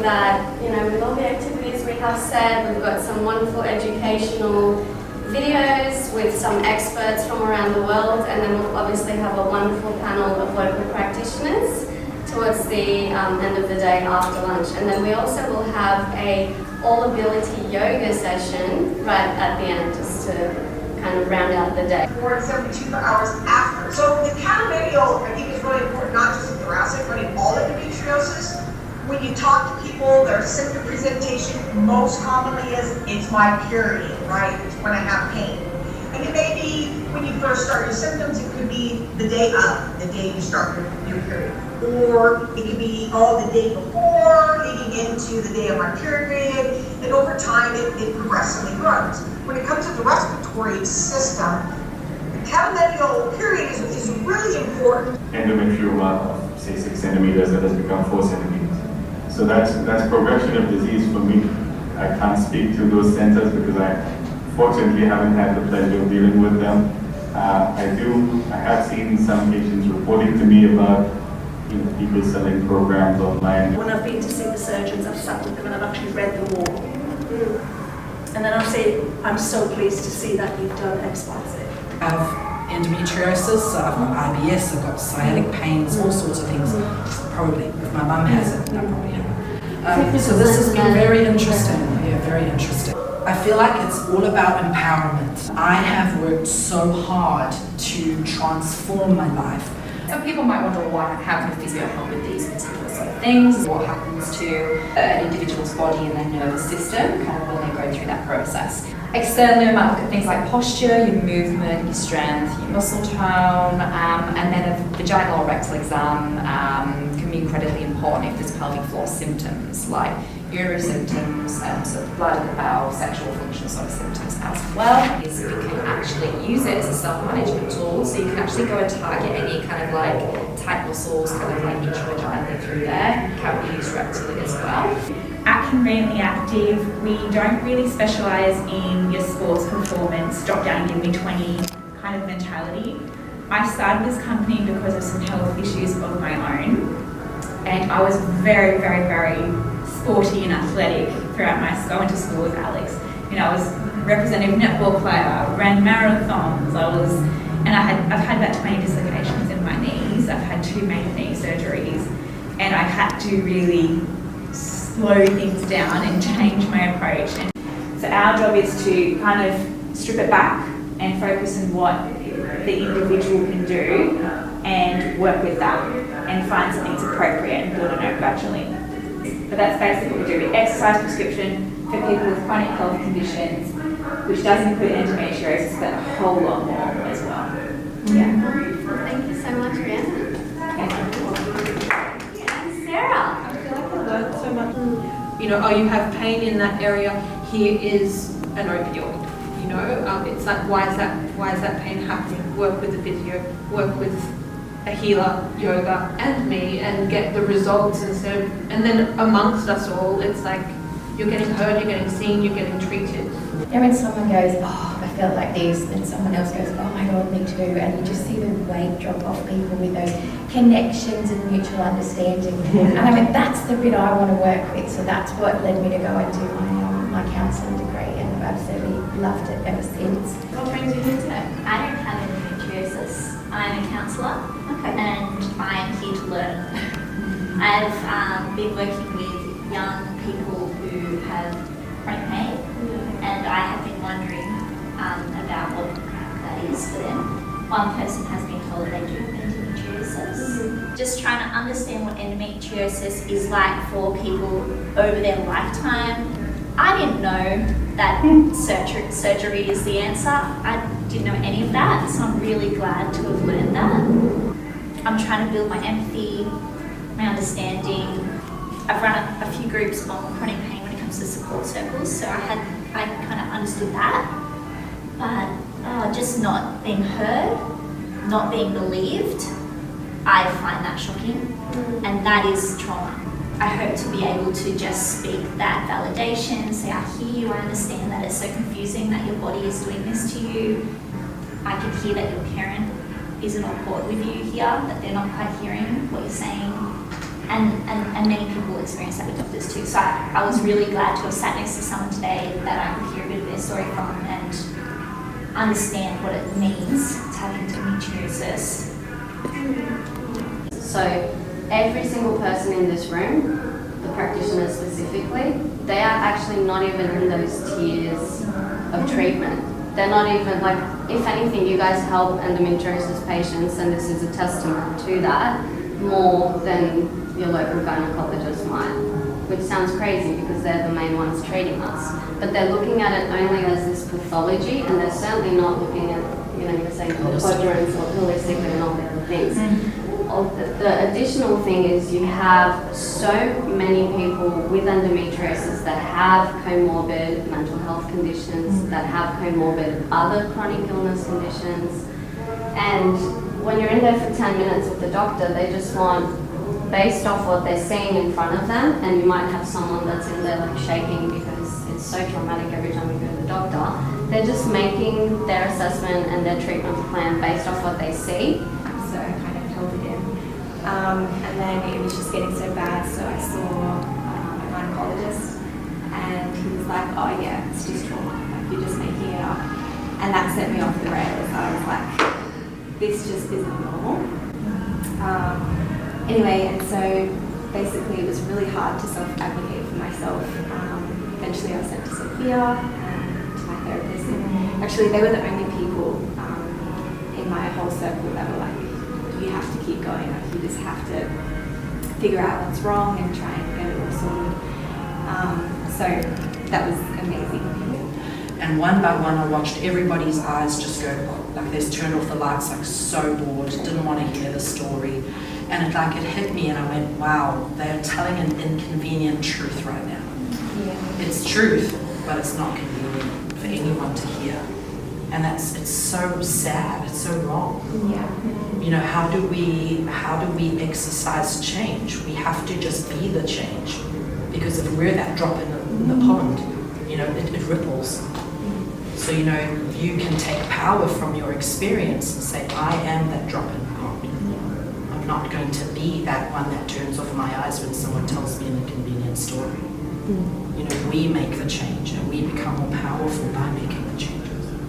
that, with all the activities we have set, we've got some wonderful educational videos with some experts from around the world, and then we'll obviously have a wonderful panel of local practitioners towards the end of the day after lunch. And then we also will have a all-ability yoga session right at the end, just to kind of round out the day. 4 to 72 hours after. So the catamedial, I think, is really important, not just in thoracic, but in all endometriosis. When you talk to people, their symptom presentation most commonly is, it's my period, right? It's when I have pain. And it may be when you first start your symptoms, it could be the day of, the day you start your period. Or it could be, the day before, leading into the day of my period. And over time, it progressively grows. When it comes to the respiratory system, the catamedial period is really important. Endometrioma of, say, 6 centimeters that has become 4 centimeters. So that's progression of disease for me. I can't speak to those centers because I fortunately haven't had the pleasure of dealing with them. I have seen some patients reporting to me about people selling programs online. When I've been to see the surgeons, I've sat with them and I've actually read the wall. And then I'll say, I'm so pleased to see that you've done X, Y, Z. I have endometriosis, I've got IBS, I've got sciatic pains, all sorts of things. Probably, if my mum has it, I probably have. So this has been very interesting. Yeah, very interesting. I feel like it's all about empowerment. I have worked so hard to transform my life. Some people might wonder how can a physio help with these particular sort of things, what happens to an individual's body and their nervous system kind of when they go through that process. Externally, we might look at things like posture, your movement, your strength, your muscle tone, and then a vaginal or rectal exam can be incredibly important if there's pelvic floor symptoms like urinary symptoms, sort of blood in the bowel, sexual function sort of symptoms as well. Is we can actually use it as a self-management tool, so you can actually go and target any kind of like tight muscles, kind of like intravaginally through there. It can be used rectally as well. At Conveniently Active, we don't really specialise in your sports performance, drop down and give me 20 kind of mentality. I started this company because of some health issues of my own, and I was very, very, very sporty and athletic throughout my school. I went to school with Alex. I was representative netball player, ran marathons. I've had about 20 dislocations in my knees. I've had 2 major knee surgeries, and I had to really slow things down and change my approach. And so our job is to kind of strip it back and focus on what the individual can do and work with that and find something that's appropriate and build on it gradually. But that's basically what we do. We exercise prescription for people with chronic health conditions, which does include endometriosis, but a whole lot more as well. Yeah. Thank you so much, Rhiannon. And Sarah. I feel like I learned so much. You have pain in that area. Here is an opioid. It's like, why is that pain happening? Work with the physio, work with a healer, yoga, and me, and get the results instead of, and then amongst us all, it's like you're getting heard, you're getting seen, you're getting treated. And when someone goes, I felt like this, and someone else goes, oh my God, me too, and you just see the weight drop off people with those connections and mutual understanding. And I mean, that's the bit I want to work with, so that's what led me to go and do my counselling degree, and I've absolutely loved it ever since. What brings you here today? I don't have endometriosis. I'm a counsellor, and I am here to learn. I've been working with young people who have chronic pain, and I have been wondering about what that is for them. One person has been told they do have endometriosis. Just trying to understand what endometriosis is like for people over their lifetime. I didn't know that surgery is the answer. I didn't know any of that, so I'm really glad to have learned that. I'm trying to build my empathy, my understanding. I've run a few groups on chronic pain when it comes to support circles, so I kind of understood that. But just not being heard, not being believed, I find that shocking, and that is trauma. I hope to be able to just speak that validation, say, I hear you, I understand that it's so confusing that your body is doing this to you. I can hear that your parent isn't on board with you here, that they're not quite hearing what you're saying. and many people experience that with doctors too. So I was really glad to have sat next to someone today that I could hear a bit of their story from and understand what it means to have endometriosis. So every single person in this room, the practitioners specifically, they are actually not even in those tiers of treatment. They're not even, like, if anything, you guys help endometriosis patients, and this is a testament to that, more than your local gynecologist might, which sounds crazy because they're the main ones treating us. But they're looking at it only as this pathology, and they're certainly not looking at, you know, you're saying quadrants or holistically and all the other things. The additional thing is you have so many people with endometriosis that have comorbid mental health conditions, that have comorbid other chronic illness conditions. And when you're in there for 10 minutes with the doctor, they just want, based off what they're seeing in front of them, and you might have someone that's in there like shaking because it's so traumatic every time you go to the doctor, they're just making their assessment and their treatment plan based off what they see. So I kind of held it in. And then it was just getting so bad, so I saw a gynecologist, and he was like, oh yeah, it's just trauma, like you're just making it up. And that set me off the rails. I was like, this just isn't normal. Anyway, and so basically it was really hard to self-advocate for myself. Eventually I was sent to Sophia, to my therapist, and actually they were the only people in my whole circle that were like, you have to keep going, like you just have to figure out what's wrong and try and get it all sorted. So that was amazing. And one by one, I watched everybody's eyes just go, like they turned off the lights, like so bored, didn't want to hear the story. And it hit me, and I went, wow, they are telling an inconvenient truth right now. Yeah. It's truth, but it's not convenient for anyone to hear. And it's so sad, it's so wrong. Yeah. You know, how do we exercise change? We have to just be the change. Because if we're that drop in the pond, you know, it ripples. So, you know, you can take power from your experience and say, I am that drop in the pond. I'm not going to be that one that turns off my eyes when someone tells me an inconvenient story. You know, we make the change, and we become more powerful by making the change.